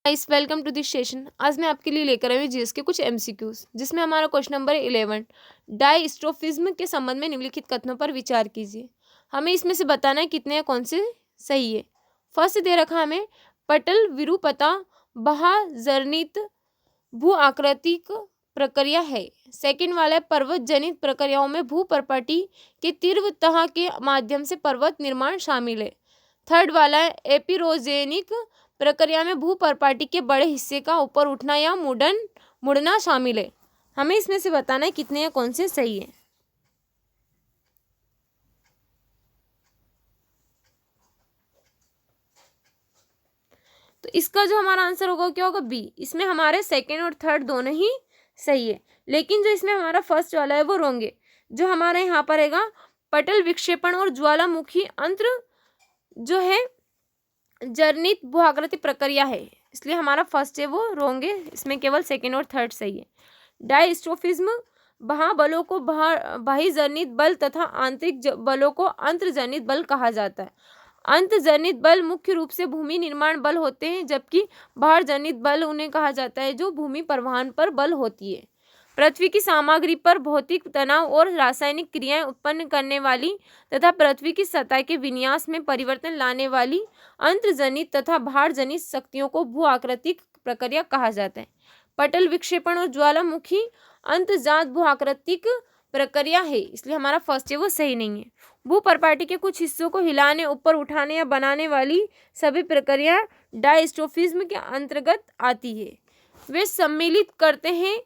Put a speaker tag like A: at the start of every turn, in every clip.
A: Guys welcome to this session. आज मैं आपके लिए लेकर आई हूँ जीएस के कुछ एमसीक्यूज, जिसमें हमारा क्वेश्चन नंबर 11 डायस्ट्रोफिज्म के संबंध में निम्नलिखित कथनों पर विचार कीजिए। हमें इसमें से बताना है कितने या कौन से सही है। फर्स्ट दे रखा हमें पटल विरूपता बहाजरनित भू आकृतिक प्रक्रिया है। सेकंड वाला है पर्वत जनित प्रक्रियाओं में भू प्रपर्टी के तीव्र तह के माध्यम से पर्वत निर्माण शामिल है। थर्ड वाला है एपिरोजेनिक प्रक्रिया में भू प्रपर्टी के बड़े हिस्से का ऊपर उठना या मुड़ना शामिल है। हमें इसमें से बताना है कितने या कौन से सही है। तो इसका जो हमारा आंसर होगा क्या होगा, बी। इसमें हमारे सेकंड और थर्ड दोनों ही सही है, लेकिन जो इसमें हमारा फर्स्ट वाला है वो रॉन्ग है। जो हमारे यहाँ पर रहेगा पटल विक्षेपण और ज्वालामुखी अंतर जो है जर्नित भूआकृति प्रक्रिया है, इसलिए हमारा फर्स्ट है वो रॉन्ग है। इसमें केवल सेकंड और थर्ड सही है। डायस्ट्रोफिज्म बलों को बाह्यजनित बल तथा आंतरिक बलों को अंतर्जनित बल कहा जाता है। अंतर्जनित बल मुख्य रूप से भूमि निर्माण बल होते हैं, जबकि बाह्यजनित बल उन्हें कहा जाता है जो भूमि परिवहन पर बल होती है। पृथ्वी की सामग्री पर भौतिक तनाव और रासायनिक क्रियाएं उत्पन्न करने वाली तथा पृथ्वी की सतह के विन्यास में परिवर्तन लाने वाली अंतर्जनित तथा बाह्यजनित शक्तियों को भू आकृतिक प्रक्रिया कहा जाता है। पटल विक्षेपण और ज्वालामुखी अंतर्जात भू आकृतिक प्रक्रिया है, इसलिए हमारा फर्स्ट है वो सही नहीं है। भू प्रपर्टी के कुछ हिस्सों को हिलाने, ऊपर उठाने या बनाने वाली सभी प्रक्रिया डायस्ट्रोफिज्म के अंतर्गत आती है। वे सम्मिलित करते हैं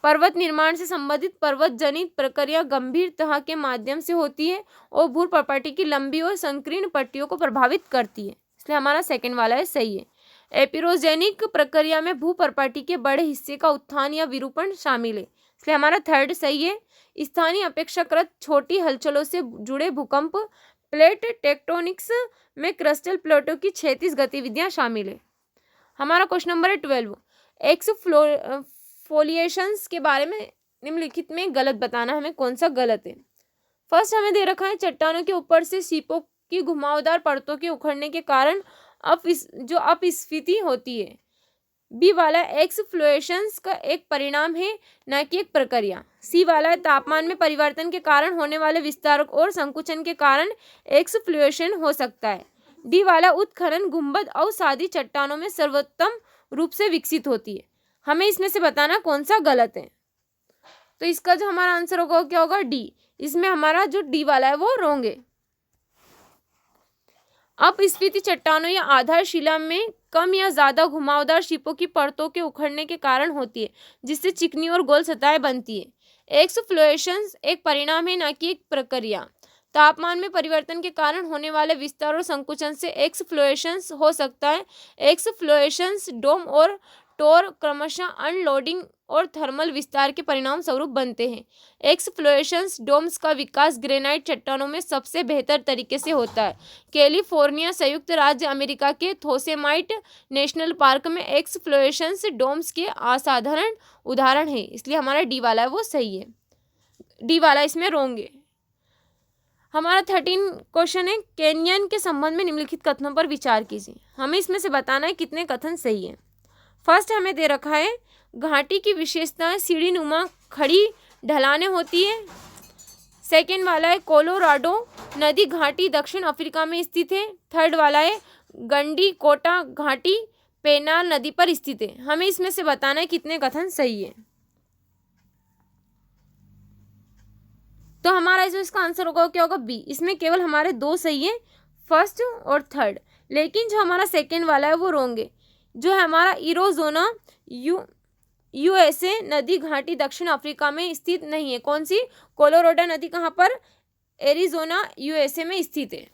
A: पर्वत निर्माण से संबंधित पर्वत जनित प्रक्रिया गंभीर तह के माध्यम से होती है और भू प्रपर्टी की लंबी और संकीर्ण पट्टियों को प्रभावित करती है, इसलिए हमारा सेकंड वाला है सही है। एपिरोजेनिक प्रक्रिया में भू प्रपर्टी के बड़े हिस्से का उत्थान या विरूपण शामिल है, इसलिए हमारा थर्ड सही है। स्थानीय अपेक्षाकृत छोटी हलचलों से जुड़े भूकंप प्लेट टेक्टोनिक्स में क्रिस्टल प्लेटों की क्षैतिज गतिविधियां शामिल है। हमारा क्वेश्चन नंबर है 12 एक्सफोलिएशंस के बारे में निम्नलिखित में गलत बताना, हमें कौन सा गलत है। फर्स्ट हमें दे रखा है चट्टानों के ऊपर से सीपों की घुमावदार परतों के उखड़ने के कारण अपस्फीति होती है। बी वाला एक्सफ्लोएशंस का एक परिणाम है, न कि एक प्रक्रिया। सी वाला तापमान में परिवर्तन के कारण होने वाले विस्तार और संकुचन के कारण एक्सफ्लोएशन हो सकता है। डी वाला उत्खनन गुंबद और सादी चट्टानों में सर्वोत्तम रूप से विकसित होती है। हमें इसमें से बताना कौन सा गलत है। तो इसका जो हमारा आंसर होगा क्या होगा, डी। इसमें हमारा जो डी वाला है वो रॉन्ग है। अपस्फीति चट्टानों या आधारशिला में कम या ज्यादा घुमावदार शिपों की परतों के उखड़ने के कारण होती है, जिससे चिकनी और गोल सतहें बनती है। एक्सफ्लोएशंस एक परिणाम है, न कि एक प्रक्रिया। तापमान में परिवर्तन के कारण होने वाले विस्तार और संकुचन से एक्सफ्लोएशंस हो सकता है। एक्सफ्लोएशंस डोम और टोर क्रमशः अनलोडिंग और थर्मल विस्तार के परिणाम स्वरूप बनते हैं। एक्सफ्लोएशंस डोम्स का विकास ग्रेनाइट चट्टानों में सबसे बेहतर तरीके से होता है। कैलिफोर्निया संयुक्त राज्य अमेरिका के योसेमाइट नेशनल पार्क में एक्सफ्लोएशंस डोम्स के असाधारण उदाहरण है, इसलिए हमारा डी वाला है वो सही है। डी वाला इसमें रॉन्ग है। हमारा 13 क्वेश्चन है कैनियन के संबंध में निम्नलिखित कथनों पर विचार कीजिए। हमें इसमें से बताना है कितने कथन सही है। फर्स्ट हमें दे रखा है घाटी की विशेषताएं सीढ़ी नुमा खड़ी ढलानें होती है। सेकेंड वाला है कोलोराडो नदी घाटी दक्षिण अफ्रीका में स्थित है। थर्ड वाला है गंडी कोटा घाटी पेनाल नदी पर स्थित है। हमें इसमें से बताना है कितने कथन सही है। तो हमारा जो इसका आंसर होगा क्या होगा, बी। इसमें केवल हमारे दो सही है, फर्स्ट और थर्ड, लेकिन जो हमारा सेकेंड वाला है वो रॉन्ग है। जो है हमारा इरोजोना यूएसए नदी घाटी दक्षिण अफ्रीका में स्थित नहीं है। कौन सी? कोलोराडो नदी कहाँ पर? एरिजोना यूएसए में स्थित है।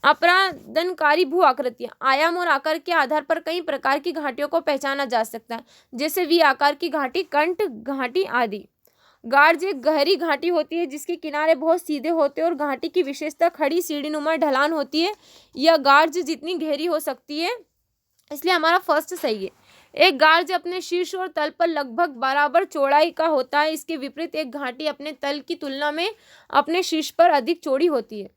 A: अपराधनकारी भू आकृतियां आयाम और आकार के आधार पर कई प्रकार की घाटियों को पहचाना जा सकता है, जैसे वी आकार की घाटी, कंठ घाटी आदि। गार्ज एक गहरी घाटी होती है जिसके किनारे बहुत सीधे होते हैं और घाटी की विशेषता खड़ी सीढ़ीनुमा ढलान होती है। यह गार्ज जितनी गहरी हो सकती है, इसलिए हमारा फर्स्ट सही है। एक गार्ज अपने शीर्ष और तल पर लगभग बराबर चौड़ाई का होता है। इसके विपरीत एक घाटी अपने तल की तुलना में अपने शीर्ष पर अधिक चौड़ी होती है।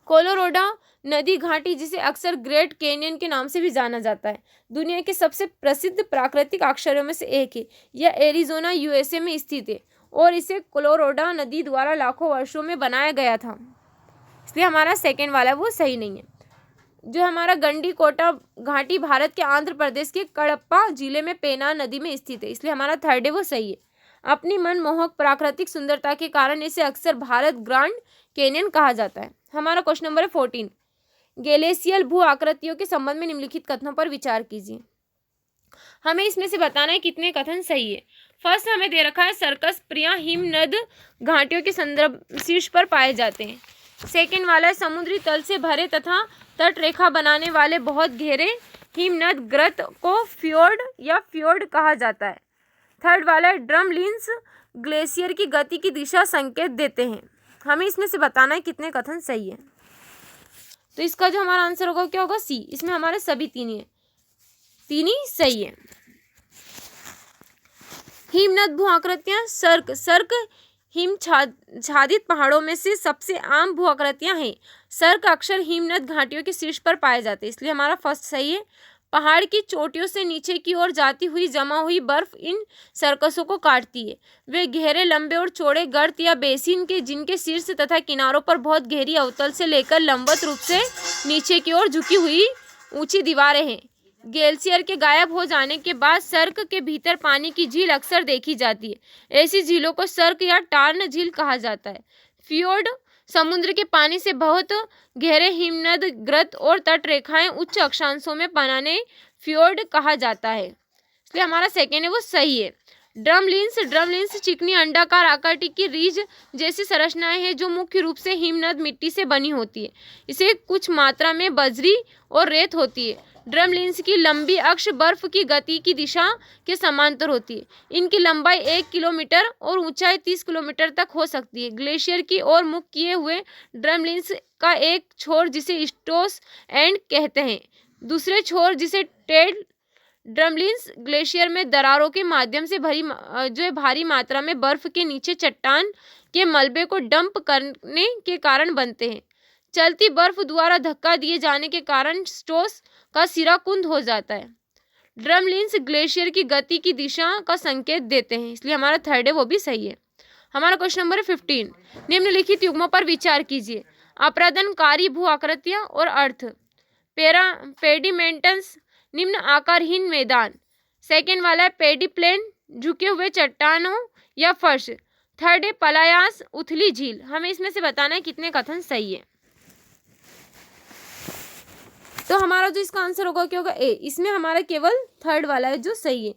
A: कोलोराडो नदी घाटी, जिसे अक्सर ग्रेट कैनियन के नाम से भी जाना जाता है, दुनिया के सबसे प्रसिद्ध प्राकृतिक आश्चर्यों में से एक है। यह एरिजोना यूएसए में स्थित है और इसे कोलोराडो नदी द्वारा लाखों वर्षों में बनाया गया था, इसलिए हमारा सेकेंड वाला वो सही नहीं है। जो हमारा गंडीकोटा घाटी भारत के आंध्र प्रदेश के कडप्पा जिले में पेनार नदी में स्थित है, इसलिए हमारा थर्ड है वो सही है। अपनी मनमोहक प्राकृतिक सुंदरता के कारण इसे अक्सर भारत ग्रैंड कैनियन कहा जाता है। हमारा क्वेश्चन नंबर 14, ग्लेशियल भू आकृतियों के संबंध में निम्नलिखित कथनों पर विचार कीजिए। हमें इसमें से बताना है कितने कथन सही है। फर्स्ट हमें दे रखा है सर्कस प्रिया हिमनद घाटियों के संदर्भ शीर्ष पर पाए जाते हैं। सेकेंड वाला है समुद्री तल से भरे तथा तट रेखा बनाने वाले बहुत गहरे हिमनद ग्रत को फ्योर्ड या फ्योर्ड कहा जाता है। थर्ड वाला है ड्रमलिन्स ग्लेशियर की गति की दिशा संकेत देते हैं। हमें इसमें से बताना है कितने कथन सही है। तो इसका जो हमारा आंसर होगा क्या होगा, सी। इसमें हमारे सभी तीन ही सही है। हिमनद भू आकृतियां सर्क हिमच्छादित पहाड़ों में से सबसे आम भू आकृतियां हैं। सर्क अक्सर हिमनद घाटियों के शीर्ष पर पाए जाते हैं, इसलिए हमारा फर्स्ट सही है। पहाड़ की चोटियों से नीचे की ओर जाती हुई जमा हुई बर्फ इन सर्कसों को काटती है। वे गहरे, लंबे और चौड़े गर्त या बेसिन के जिनके शीर्ष तथा किनारों पर बहुत गहरी अवतल से लेकर लंबवत रूप से नीचे की ओर झुकी हुई ऊंची दीवारें हैं। ग्लेशियर के गायब हो जाने के बाद सर्क के भीतर पानी की झील अक्सर देखी जाती है। ऐसी झीलों को सर्क या टार्न झील कहा जाता है। फ्योर्ड समुद्र के पानी से बहुत गहरे हिमनद ग्रत और तट रेखाएं उच्च अक्षांशों में बनाने फ्योर्ड कहा जाता है, इसलिए हमारा सेकेंड है वो सही है। ड्रमलिन्स चिकनी अंडाकार आकृति की रीज जैसी संरचनाएं हैं जो मुख्य रूप से हिमनद मिट्टी से बनी होती है। इसे कुछ मात्रा में बजरी और रेत होती है। ड्रमलिन्स की लंबी अक्ष बर्फ की गति की दिशा के समांतर होती है। इनकी लंबाई 1 किलोमीटर और ऊंचाई 30 किलोमीटर तक हो सकती है। ग्लेशियर की ओर मुख किए हुए ड्रमलिन्स का एक छोर जिसे स्टोस एंड कहते हैं, दूसरे छोर जिसे टेल ड्रमलिन्स ग्लेशियर में दरारों के माध्यम से भारी मात्रा में बर्फ के नीचे चट्टान के मलबे को डंप करने के कारण बनते हैं। चलती बर्फ द्वारा धक्का दिए जाने के कारण स्टोस का सिरा कुंद हो जाता है। ड्रमलिन्स ग्लेशियर की गति की दिशा का संकेत देते हैं, इसलिए हमारा थर्ड है वो भी सही है। हमारा क्वेश्चन नंबर 15, निम्नलिखित युग्मों पर विचार कीजिए। अप्रदनकारी भू आकृतियां और अर्थ। पेडिमेंटस निम्न आकारहीन मैदान। सेकेंड वाला है पेडिप्लेन झुके हुए चट्टानों या फर्श। थर्ड है पलायास उथली झील। हमें इसमें से बताना है कितने कथन सही है। तो हमारा जो इसका आंसर होगा क्या होगा, ए। इसमें हमारा केवल थर्ड वाला है जो सही है,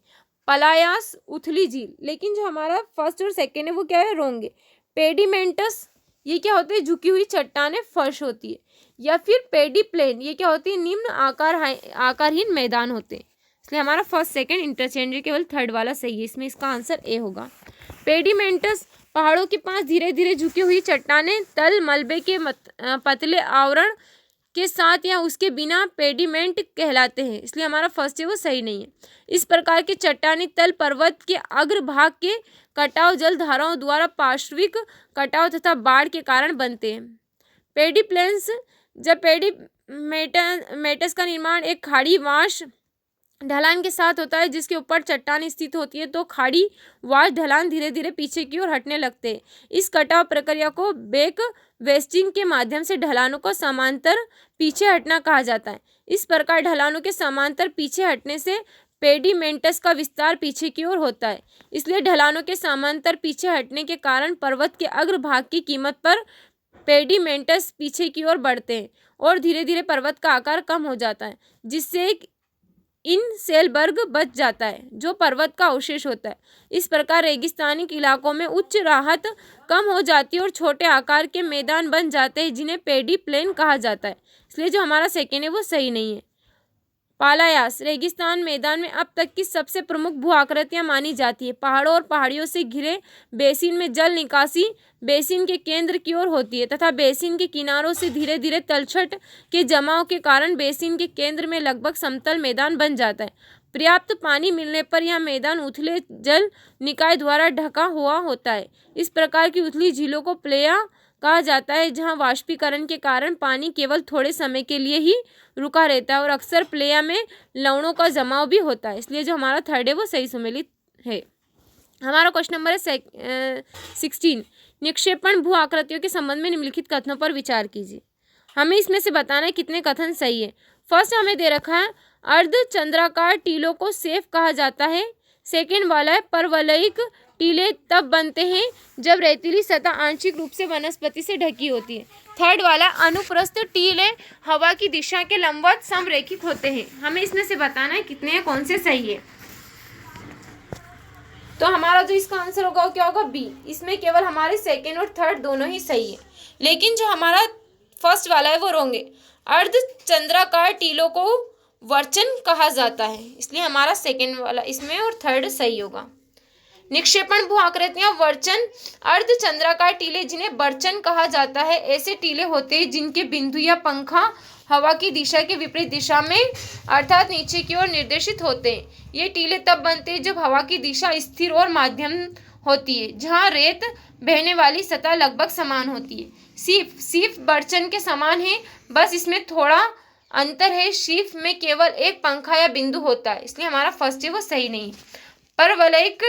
A: पलायास उथली झील। लेकिन जो हमारा फर्स्ट और सेकेंड है वो क्या है, रोंग है। पेडिमेंटस ये क्या होते हैं, झुकी हुई चट्टानें फर्श होती है। या फिर पेडिप्लेन ये क्या होती है, निम्न आकारहीन मैदान होते हैं। इसलिए हमारा फर्स्ट सेकेंड इंटरचेंज, केवल थर्ड वाला सही है। इसमें इसका आंसर ए होगा। पेडिमेंटस पहाड़ों के पास धीरे धीरे झुकी हुई चट्टानें तल मलबे के पतले आवरण के साथ या उसके बिना पेडिमेंट कहलाते हैं, इसलिए हमारा फर्स्ट है वो सही नहीं है। इस प्रकार के चट्टानी तल पर्वत के अग्रभाग के कटाव जल धाराओं द्वारा पार्श्विक कटाव तथा बाढ़ के कारण बनते हैं। पेडिप्लेन्स जब पेडिमेटस का निर्माण एक खाड़ी वाश ढलान के साथ होता है जिसके ऊपर चट्टान स्थित होती है, तो खाड़ी वाश ढलान धीरे धीरे पीछे की ओर हटने लगते हैं। इस कटाव प्रक्रिया को बैक वेस्टिंग के माध्यम से ढलानों को समांतर पीछे हटना कहा जाता है। इस प्रकार ढलानों के समांतर पीछे हटने से पेडिमेंटस का विस्तार पीछे की ओर होता है। इसलिए ढलानों के समांतर पीछे हटने के कारण पर्वत के अग्रभाग की कीमत पर पेडिमेंटस पीछे की ओर बढ़ते हैं और धीरे धीरे पर्वत का आकार कम हो जाता है, जिससे इन सेलबर्ग बच जाता है जो पर्वत का अवशेष होता है। इस प्रकार रेगिस्तानी इलाकों में उच्च राहत कम हो जाती है और छोटे आकार के मैदान बन जाते हैं जिन्हें पेडी प्लेन कहा जाता है, इसलिए जो हमारा सेकेंड है वो सही नहीं है। पालायास रेगिस्तान मैदान में अब तक की सबसे प्रमुख भू आकृतियां मानी जाती है। पहाड़ों और पहाड़ियों से घिरे बेसिन में जल निकासी बेसिन के केंद्र की ओर होती है तथा बेसिन के किनारों से धीरे धीरे तलछट के जमाव के कारण बेसिन के केंद्र में लगभग समतल मैदान बन जाता है। पर्याप्त पानी मिलने पर यह मैदान उथले जल निकाय द्वारा ढका हुआ होता है। इस प्रकार की उथली झीलों को प्लेया कहा जाता है जहां वाष्पीकरण के कारण पानी केवल थोड़े समय के लिए ही रुका रहता है और अक्सर प्लेया में लवणों का जमाव भी होता है। इसलिए जो हमारा थर्ड है वो सही सुमेलित है। हमारा क्वेश्चन नंबर है 16। निक्षेपण भू आकृतियों के संबंध में निम्नलिखित कथनों पर विचार कीजिए। हमें इसमें से बताना है कितने कथन सही है। फर्स्ट हमें दे रखा है अर्धचंद्राकार टीलों को सेफ कहा जाता है। सेकेंड वाला है परवलयिक टीले तब बनते हैं जब रेतीली सतह आंशिक रूप से वनस्पति से ढकी होती है। थर्ड वाला अनुप्रस्थ टीले हवा की दिशा के लंबवत समरेखित होते हैं। हमें इसमें से बताना है कितने हैं, कौन से सही है। तो हमारा जो इसका आंसर होगा वो क्या होगा, बी। इसमें केवल हमारे सेकेंड और थर्ड दोनों ही सही है, लेकिन जो हमारा फर्स्ट वाला है वो रॉन्ग है। अर्धचंद्राकार टीलों को वर्चन कहा जाता है, इसलिए हमारा सेकेंड वाला इसमें और थर्ड सही होगा। निक्षेपण भू आकृतियां वर्चन अर्धचंद्राकार टीले जिन्हें बर्चन कहा जाता है ऐसे टीले होते हैं जिनके बिंदु या पंखा हवा की दिशा के विपरीत दिशा में अर्थात नीचे की ओर निर्देशित होते हैं। ये टीले तब बनते हैं जब हवा की दिशा स्थिर और माध्यम होती है, जहाँ रेत बहने वाली सतह लगभग समान होती है। सीफ बर्चन के समान है, बस इसमें थोड़ा अंतर है। शीफ में केवल एक पंखा या बिंदु होता है, इसलिए हमारा फर्स्ट है वो सही नहीं। परवलयिक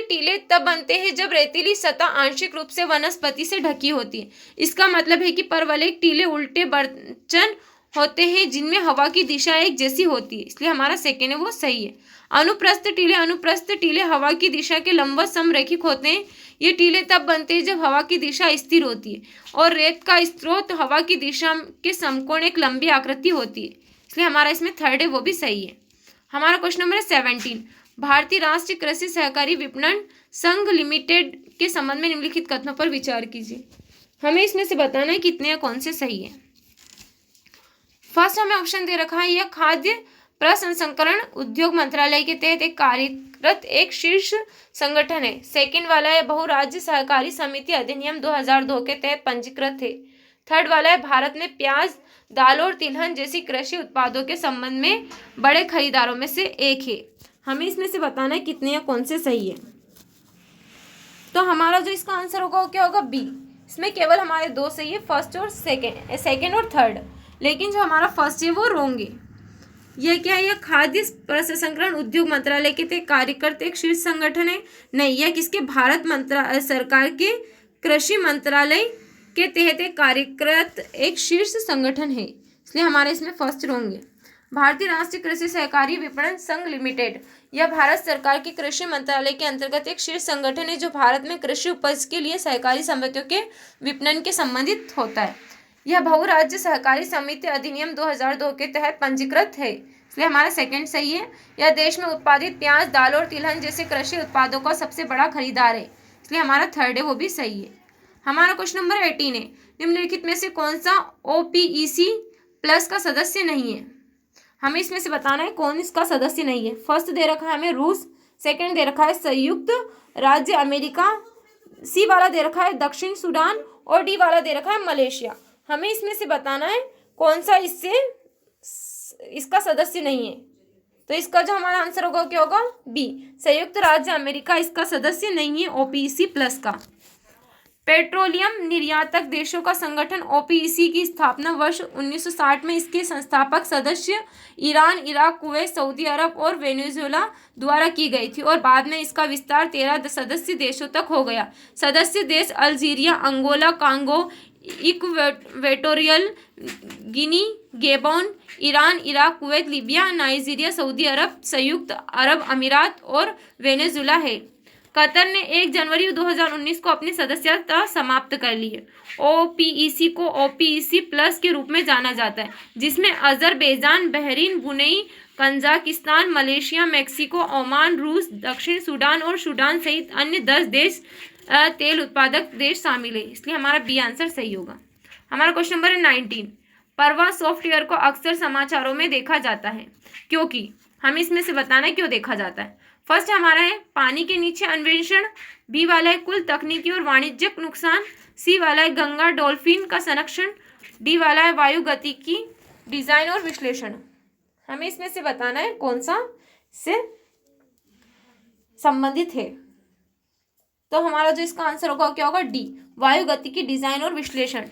A: टीले तब बनते हैं जब रेतीली सतह आंशिक रूप से वनस्पति से ढकी होती है। इसका मतलब है कि परवलयिक टीले उल्टे बर्चन होते हैं जिनमें हवा की दिशा एक जैसी होती है, इसलिए हमारा सेकेंड है वो सही है। अनुप्रस्थ टीले हवा की दिशा के लंबवत समरेखित होते हैं। ये टीले तब बनते हैं जब हवा की दिशा स्थिर होती है और रेत का स्रोत हवा की दिशा के समकोण एक लंबी आकृति होती है, इसलिए हमारा इसमें थर्ड है वो भी सही है। हमारा क्वेश्चन नंबर 17। भारतीय राष्ट्रीय कृषि सहकारी विपणन संघ लिमिटेड के संबंध में निम्नलिखित कथनों पर विचार कीजिए। हमें इसमें से बताना है कितने या कौन से सही है। फर्स्ट हमें ऑप्शन दे रखा है यह खाद्य प्रसंस्करण उद्योग मंत्रालय के तहत एक कार्यरत एक शीर्ष संगठन है। सेकंड वाला है बहुराज्य सहकारी समिति अधिनियम 2002 के तहत पंजीकृत है। थर्ड वाला है भारत में प्याज, दाल और तिलहन जैसी कृषि उत्पादों के संबंध में बड़े खरीदारों में से एक है। हमें इसमें से बताना है कितने या कौन से सही है। तो हमारा जो इसका आंसर होगा वो क्या होगा, बी। इसमें केवल हमारे दो सही है, फर्स्ट और सेकेंड और थर्ड, लेकिन जो हमारा फर्स्ट है वो रॉन्ग है। यह क्या है, यह खाद्य प्रसंस्करण उद्योग मंत्रालय के तहत कार्यरत एक शीर्ष संगठन है। नहीं, यह किसके, भारत सरकार के कृषि मंत्रालय के तहत एक कार्यरत एक शीर्ष संगठन है, इसलिए हमारे इसमें फर्स्ट रॉन्ग है। भारतीय राष्ट्रीय कृषि सहकारी विपणन संघ लिमिटेड यह भारत सरकार के कृषि मंत्रालय के अंतर्गत एक शीर्ष संगठन है जो भारत में कृषि उपज के लिए सहकारी समितियों के विपणन के संबंधित होता है। यह बहुराज्य सहकारी समिति अधिनियम 2002 के तहत पंजीकृत है, इसलिए हमारा सेकंड सही है। यह देश में उत्पादित प्याज, दाल और तिलहन जैसे कृषि उत्पादों का सबसे बड़ा खरीदार है, इसलिए हमारा थर्ड है वो भी सही है। हमारा क्वेश्चन नंबर 18 है निम्नलिखित में से कौन सा OPEC प्लस का सदस्य नहीं है। हमें इसमें से बताना है कौन इसका सदस्य नहीं है। फर्स्ट दे रखा है हमें रूस, सेकंड दे रखा है संयुक्त राज्य अमेरिका, सी वाला दे रखा है दक्षिण सूडान और डी वाला दे रखा है मलेशिया। हमें इसमें से बताना है कौन सा इसका सदस्य नहीं है। तो इसका जो हमारा आंसर होगा क्या होगा, बी। संयुक्त राज्य अमेरिका इसका सदस्य नहीं है OPEC प्लस का। पेट्रोलियम निर्यातक देशों का संगठन OPEC की स्थापना वर्ष 1960 में इसके संस्थापक सदस्य ईरान, इराक, कुवैत, सऊदी अरब और वेनेजुएला द्वारा की गई थी और बाद में इसका विस्तार 13 सदस्य देशों तक हो गया। सदस्य देश Algeria, Angola, Congo, Equatorial Guinea, Gabon, Iran, Iraq, Kuwait, Libya, Nigeria, Saudi Arabia, संयुक्त अरब अमीरात और वेनेजुएला है। कतर ने 1 जनवरी 2019 को अपनी सदस्यता समाप्त कर ली है। OPEC को OPEC प्लस के रूप में जाना जाता है, जिसमें Azerbaijan, Bahrain, Brunei, Kazakhstan, Malaysia, Mexico, Oman, रूस, दक्षिण सूडान और सूडान सहित अन्य 10 देश तेल उत्पादक देश शामिल है, इसलिए हमारा बी आंसर सही होगा। हमारा क्वेश्चन नंबर 19। परवा सॉफ्टवेयर को अक्सर समाचारों में देखा जाता है क्योंकि, हमें इसमें से बताना है क्यों देखा जाता है। फर्स्ट हमारा है पानी के नीचे अन्वेषण, बी वाला है कुल तकनीकी और वाणिज्यिक नुकसान, सी वाला है गंगा डॉल्फिन का संरक्षण, डी वाला है वायु गतिकी डिजाइन और विश्लेषण। हमें इसमें से बताना है कौन सा से संबंधित है। तो हमारा जो इसका आंसर होगा क्या होगा, डी, वायु गति की डिजाइन और विश्लेषण।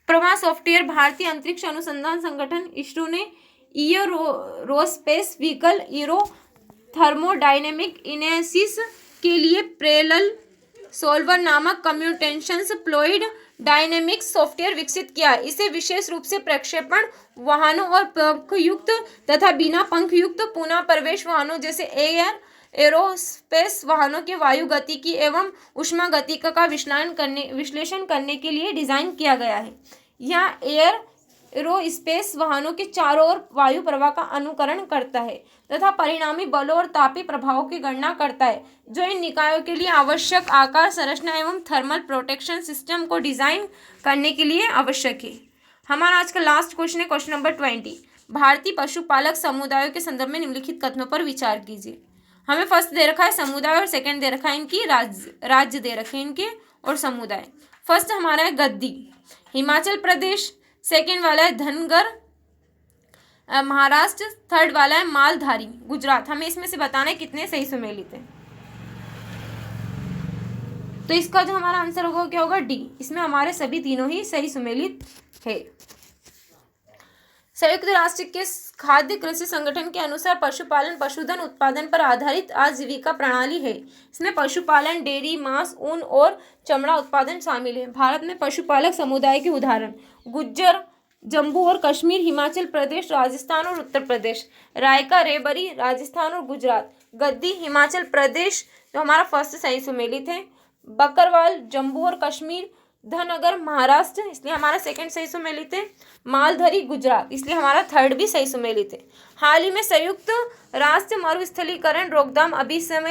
A: प्रमा सॉफ्टवेयर भारतीय अंतरिक्ष अनुसंधान संगठन इसरो ने aerospace vehicle arrow thermodynamic analysis के लिए प्रेरल सोल्वर नामक कम्यूटेशंस फ्लूइड डायनेमिक्स सॉफ्टवेयर विकसित किया। इसे विशेष रूप से प्रक्षेपण वाहनों और पंखयुक्त तथा बिना पंखयुक्त पुनः प्रवेश वाहनों जैसे एरोस्पेस वाहनों के वायु गतिकी एवं ऊष्मा गतिकी का विश्लेषण करने के लिए डिजाइन किया गया है। यह एरोस्पेस वाहनों के चारों ओर वायु प्रवाह का अनुकरण करता है तथा परिणामी बलों और तापीय प्रभावों की गणना करता है, जो इन निकायों के लिए आवश्यक आकार संरचना एवं थर्मल प्रोटेक्शन सिस्टम को डिजाइन करने के लिए आवश्यक है। हमारा आज का लास्ट क्वेश्चन है क्वेश्चन नंबर 20। भारतीय पशुपालक समुदायों के संदर्भ में निम्नलिखित कथनों पर विचार कीजिए। हमें फर्स्ट दे रखा है समुदाय और सेकंड दे रखा है इनकी राज्य दे रखे हैं इनके और समुदाय। फर्स्ट हमारा है गद्दी हिमाचल प्रदेश, सेकंड वाला है धनगर महाराष्ट्र, थर्ड वाला है मालधारी गुजरात। हमें इसमें से बताना है कितने सही सुमेलित हैं। तो इसका जो हमारा आंसर होगा क्या होगा, डी, इसमें हमारे सभी तीनों ही सही सुमेलित है। संयुक्त राष्ट्र के खाद्य कृषि संगठन के अनुसार पशुपालन पशुधन उत्पादन पर आधारित आजीविका प्रणाली है। इसमें पशुपालन, डेयरी, मांस, ऊन और चमड़ा उत्पादन शामिल है। भारत में पशुपालक समुदाय के उदाहरण गुज्जर, जम्मू और कश्मीर, हिमाचल प्रदेश, राजस्थान और उत्तर प्रदेश, रायका, रेबरी, राजस्थान और गुजरात, गद्दी हिमाचल प्रदेश जो हमारा फर्स्ट सही सुमेलित है, बकरवाल जम्मू और कश्मीर, धनगर महाराष्ट्र इसलिए हमारा सेकंड सही सुमेलित है, मालधारी गुजरात इसलिए हमारा थर्ड भी सही सुमेलित है। हाल ही में संयुक्त राष्ट्र मरुस्थलीकरण रोकथाम अभियान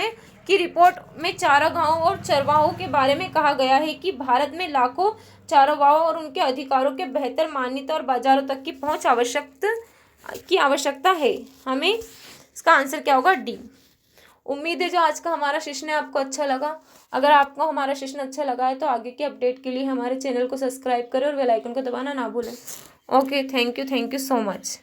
A: की रिपोर्ट में चारागाहों और चरवाहों के बारे में कहा गया है कि भारत में लाखों चारागाहों और उनके अधिकारों के बेहतर मान्यता और बाजारों तक की पहुंच आवश्यकता है। हमें इसका आंसर क्या होगा, डी। उम्मीद है जो आज का हमारा सेशन है आपको अच्छा लगा। अगर आपको हमारा सेशन अच्छा लगा है तो आगे के अपडेट के लिए हमारे चैनल को सब्सक्राइब करें और बेल आइकन को दबाना ना भूलें। Okay, thank you so much.